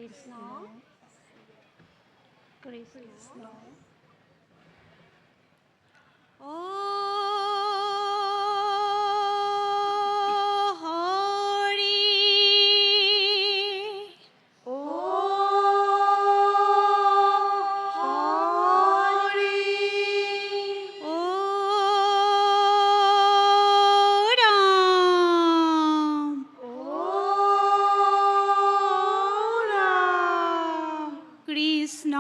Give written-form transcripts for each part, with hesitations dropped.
কৃষ্ণ কৃষ্ণ ও হৰি ও হৰি ও ৰাম কৃষ্ণ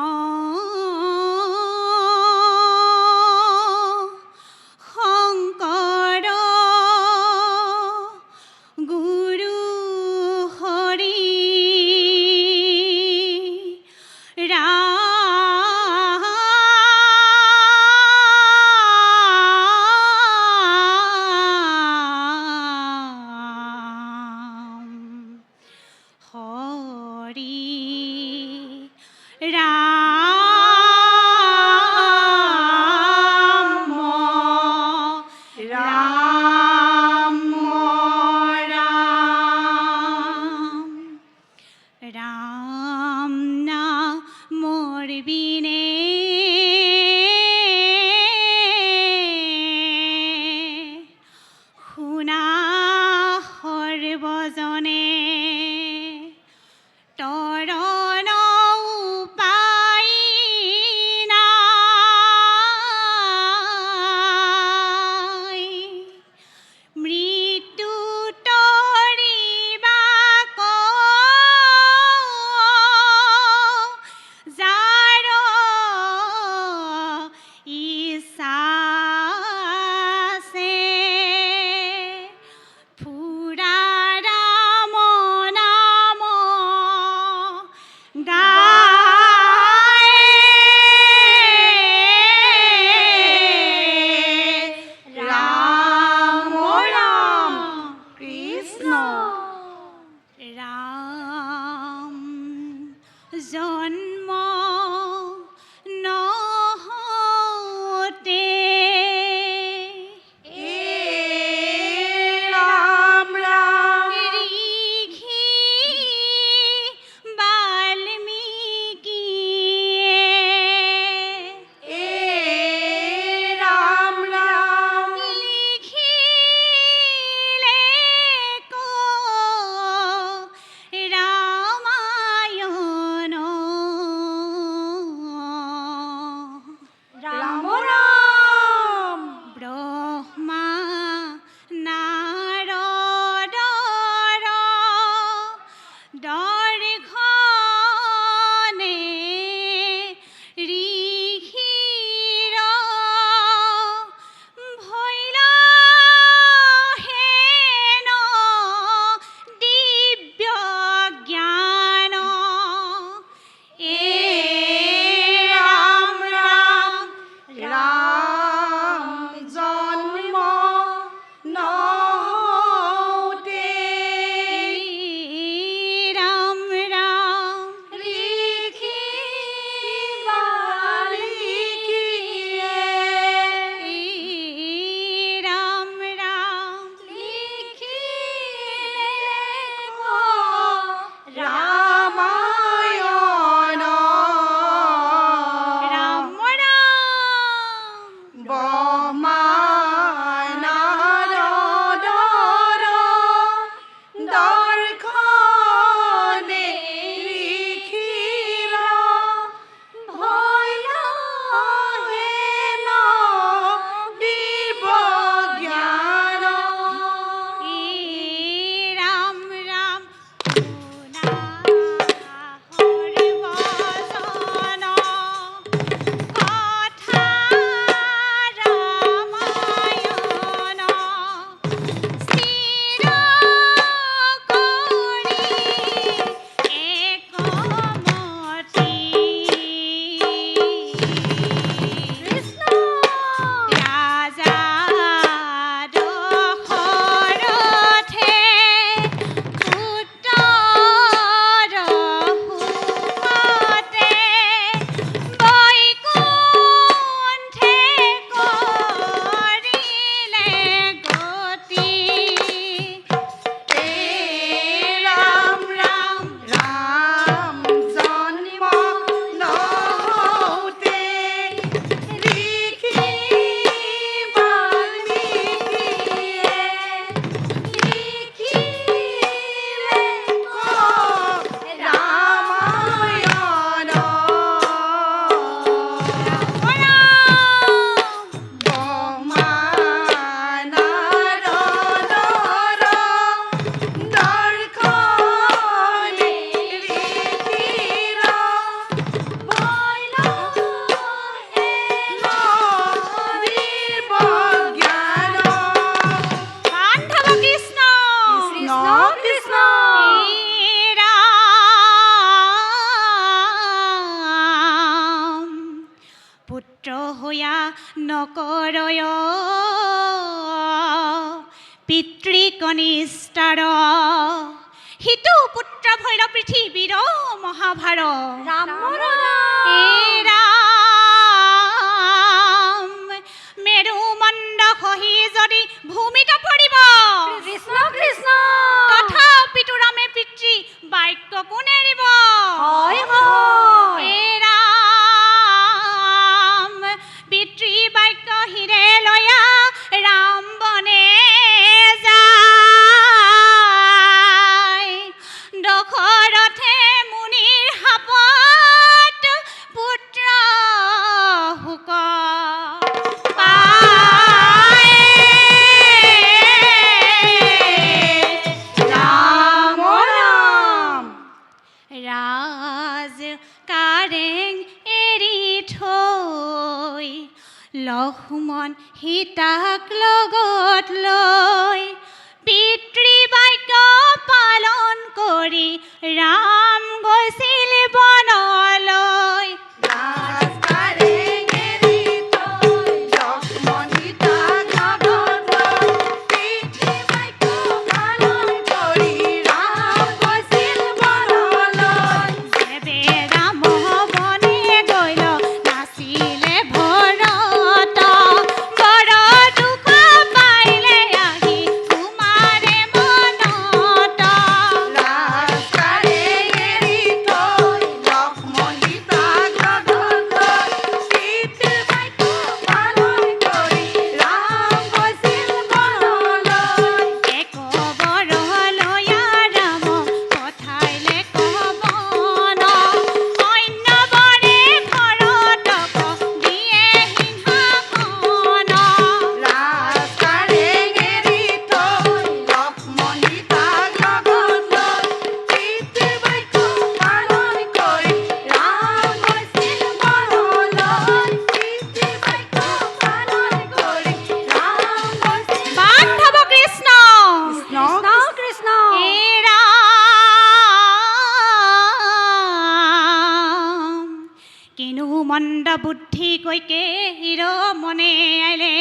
নকৰয় পিতৃকনিষ্ঠাৰ সিটো পুত্ৰ ভৈৰ পৃথিৱীৰ মহাভাৰ ৰাম হে ৰাম মেৰুমণ্ড খহি যদি ভূমিত পৰিব কৃষ্ণ কৃষ্ণ তথাপিতো ৰামে পিতৃ বাক্য কোন এৰিব হয় হয় হে ৰাম পিতৃ বাক্য হিৰে লয়া ৰাম বনে যায় দশৰথে মুনিৰ শাপত পুত্ৰ শোক পায় ৰাম ৰাম ৰাজ কাৰেং এৰি থৈ লক্ষ্মণ সীতাক লগত লৈ পিতৃ বাক্য পালন কৰি ৰাম গৈছিল বনলৈ যেবে ৰাম বনে গৈল নাছিলে ভৰত বৰ দুখ পাইলে আহি কুমাৰে মনত এক বৰলয়া ৰাম পঠাইলে কবন অন্য বৰে ভৰতক দিয়ে সিংহাসন বান্ধৱ কৃষ্ণ কৃষ্ণ হে ৰাম কিনো মন্দ বুদ্ধি কৈকে হিৰ মনে আইলে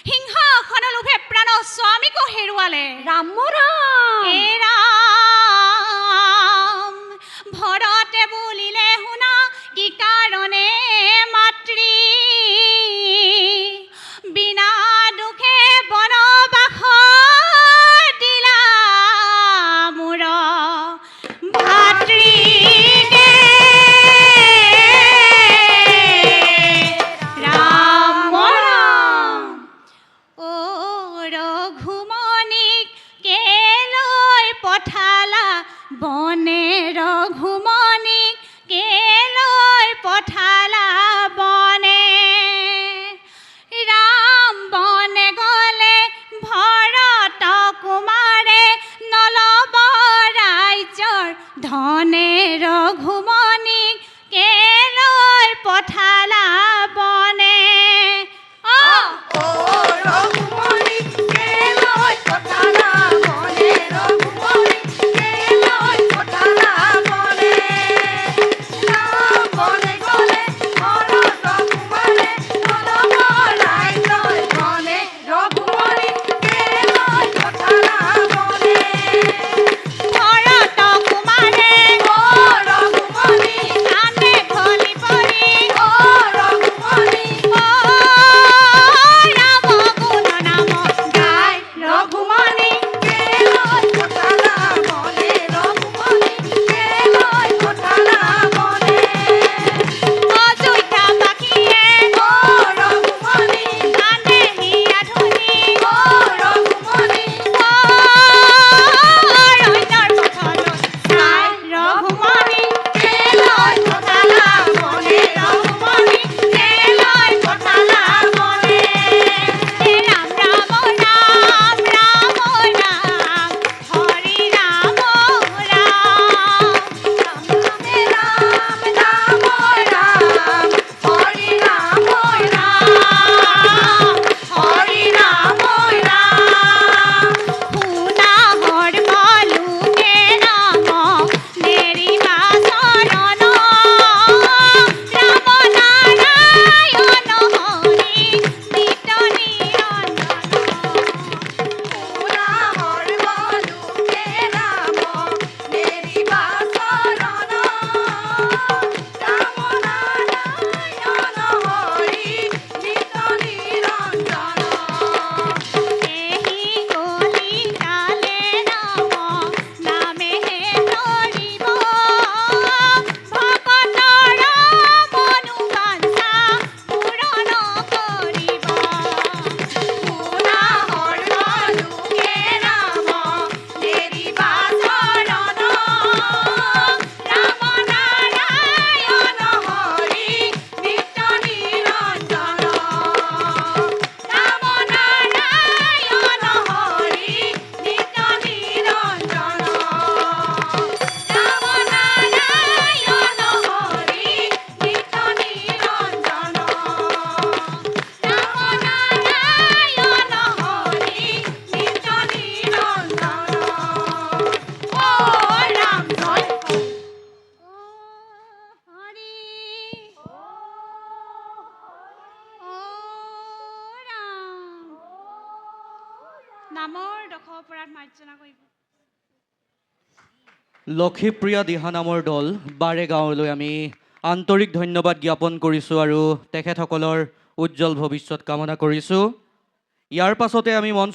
সিংহাসন লোভে প্ৰাণ স্বামীক হেৰুৱালে ৰাম ৰাম হে ৰাম ভৰতে বুলিলে শুনা কি কাৰণে মাতৃ বিনা দুখে বনবাস দিলা মোৰ ভাতৃকে ৰাম ৰাম অ ৰঘুমণিক কেলৈ পঠালা বনে ৰঘুমণিক কেলৈ পঠালা বনে ৰাম বনে গলে ভৰত কুমাৰে নলব ৰাজ্যৰ ধনে ৰঘুমণিক কেলৈ পঠালা বনে নামৰ দশ অপৰাধ মাৰ্জনা কৰিব লক্ষীপ্ৰিয়া দিহা নামৰ দল বাৰে গাঁৱলৈ আমি আন্তৰিক ধন্যবাদ জ্ঞাপন কৰিছোঁ আৰু তেখেতসকলৰ উজ্জ্বল ভৱিষ্যত কামনা কৰিছোঁ। ইয়াৰ পাছতে আমি মঞ্চ